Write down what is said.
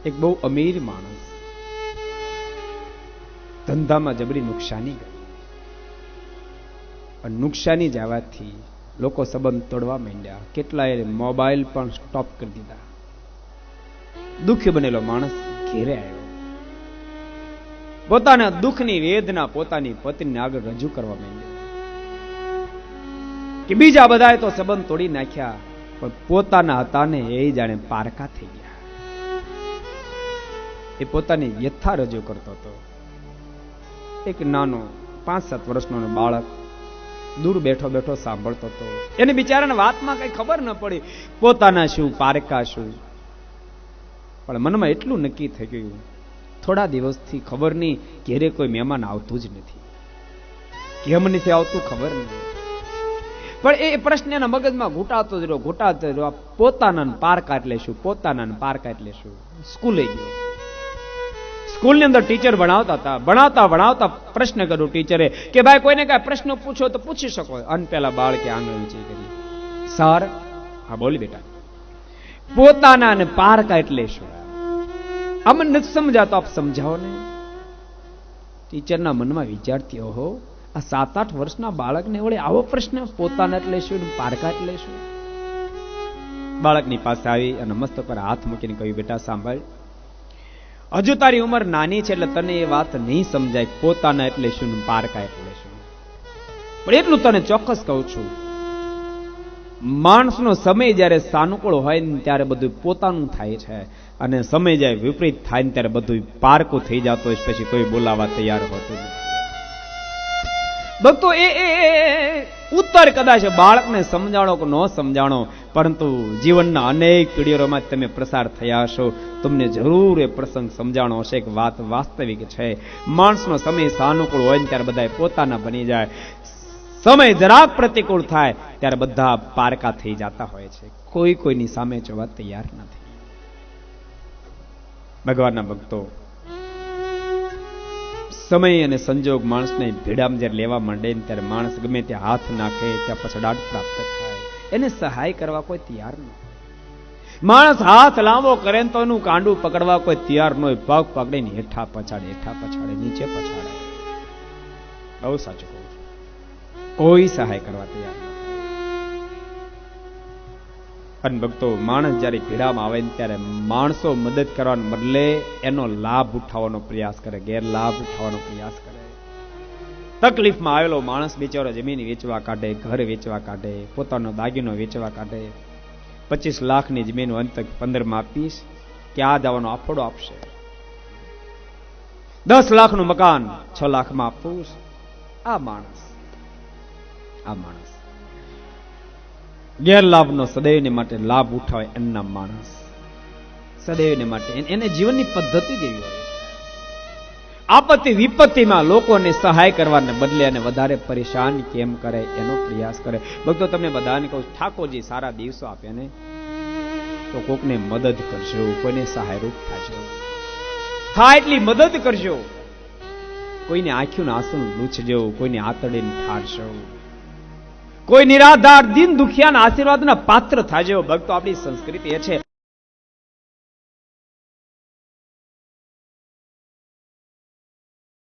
એક બહુ અમીર માણસ, ધંધામાં જબરી નુકસાની ગઈ, અને નુકસાની જવાથી લોકો સંબંધ તોડવા માંડ્યા, કેટલાય મોબાઈલ પણ સ્ટોપ કરી દીધા. દુઃખી બનેલો માણસ ઘેરે આવ્યો, પોતાના દુઃખની વેદના પોતાની પત્નીને આગળ રજૂ કરવા માંડ્યો કે બીજા બધાએ તો સંબંધ તોડી નાખ્યા, પણ પોતાના હતા ને એ જાણે પારકા થઈ ગયા. એ પોતાની વ્યથા રજૂ કરતો હતો. એક નાનો 5-7 વર્ષનો બાળક દૂર બેઠો બેઠો સાંભળતો હતો. એને બિચારાને વાતમાં કઈ ખબર ન પડી, પોતાના શું પારકા શું, પણ મનમાં એટલું નક્કી થઈ ગયું, થોડા દિવસથી ખબર નહીં ઘેરે કોઈ મહેમાન આવતું જ નથી, કેમ નથી આવતું ખબર નહીં. પણ એ પ્રશ્ન એના મગજમાં ઘૂંટાતો જ રહ્યો. પોતાના પારકા એટલે શું, પોતાના પારકા એટલે શું. સ્કૂલે ગયો, સ્કૂલની અંદર ટીચર ભણાવતા પ્રશ્ન કર્યો ટીચરે કે ભાઈ કોઈને કઈ પ્રશ્ન પૂછો તો પૂછી શકો. અન પેલા બાળકે આંગળ ઊંચી કરી, સર, હા બોલી બેટા, પોતાના અને પારકા એટલે શું? અમને નથી સમજાતો, આપ સમજાવો ને. ટીચરના મનમાં વિચારતી, ઓહો, આ 7-8 વર્ષના બાળકને વળે આવો પ્રશ્ન, પોતાના એટલે શું, પારકા એટલે શું? બાળકની પાસે આવી અને મસ્તક પર હાથ મૂકીને કહ્યું, બેટા સાંભળ, હજુ તારી ઉંમર નાની છે એટલે તને એ વાત નહીં સમજાય, પોતાના એટલે શું, પારકા એટલે શું. પણ એટલું તને ચોક્કસ કહું છું, માણસનો સમય જ્યારે સાનુકૂળ હોય ને ત્યારે બધું પોતાનું થાય છે, અને સમય જ્યારે વિપરીત થાય ને ત્યારે બધું પારકું થઈ જતું હોય, પછી કોઈ બોલાવા તૈયાર હોતું નથી. ભક્તો, એ ઉત્તર કદાચ બાળકને સમજાણો કે ન સમજાણો, પરંતુ જીવનના અનેક પીઢીઓમાં તમે પ્રસાર થયા હશો, તમને જરૂર એ પ્રસંગ સમજાણો હશે કે વાત વાસ્તવિક છે. માણસનો સમય સાનુકૂળ હોય ને ત્યારે બધા પોતાના બની જાય, સમય જરાક પ્રતિકૂળ થાય ત્યારે બધા પારકા થઈ જતા હોય છે, કોઈ કોઈની સામે જોવા તૈયાર નથી. ભગવાનના ભક્તો, સમય અને સંજોગ માણસને ભેડામાં જ્યારે લેવા માંડે ને ત્યારે માણસ ગમે ત્યાં હાથ નાખે ત્યાં પછડાટ પ્રાપ્ત થાય, એને સહાય કરવા કોઈ તૈયાર ન હોય. માણસ હાથ લાંબો કરે તો એનું કાંડું પકડવા કોઈ તૈયાર ન હોય, પગ પકડીને હેઠા પછાડે, નીચે પછાડે. બહુ સાચું કહું છું, કોઈ સહાય કરવા તૈયાર ન. અને ભક્તો, માણસ જયારે પીડામાં આવે ને ત્યારે માણસો મદદ કરવાને બદલે એનો લાભ ઉઠાવવાનો પ્રયાસ કરે, ગેરલાભ ઉઠાવવાનો પ્રયાસ કરે. તકલીફમાં આવેલો માણસ બિચારો જમીન વેચવા કાઢે, ઘર વેચવા કાઢે, પોતાનો દાગીનો વેચવા કાઢે. 25 લાખની જમીન અંત 15 માં આપીશ, ક્યાં જવાનો આફોડો આપશે. 10 લાખનું મકાન 6 લાખમાં આપવું. આ માણસ ગેરલાભનો સદૈવને માટે લાભ ઉઠાવે એમના માણસ, સદૈવને માટે એને જીવનની પદ્ધતિ જેવી હોય છે. આપત્તિ વિપત્તિમાં લોકોને સહાય કરવાને બદલે એને વધારે પરેશાન કેમ કરે એનો પ્રયાસ કરે. ભક્તો, તમને બધાને કહું, ઠાકોરજી સારા દિવસો આપે ને તો કોકને મદદ કરજો, કોઈને સહાયરૂપ થાજો, થાય એટલી મદદ કરજો. કોઈને આંખોના આંસુ લૂછજો, કોઈને આતડીને ઠારશો, કોઈ નિરાધાર દિન દુખિયાના આશીર્વાદના પાત્ર થાજો. ભક્તો, આપણી સંસ્કૃતિ એ છે.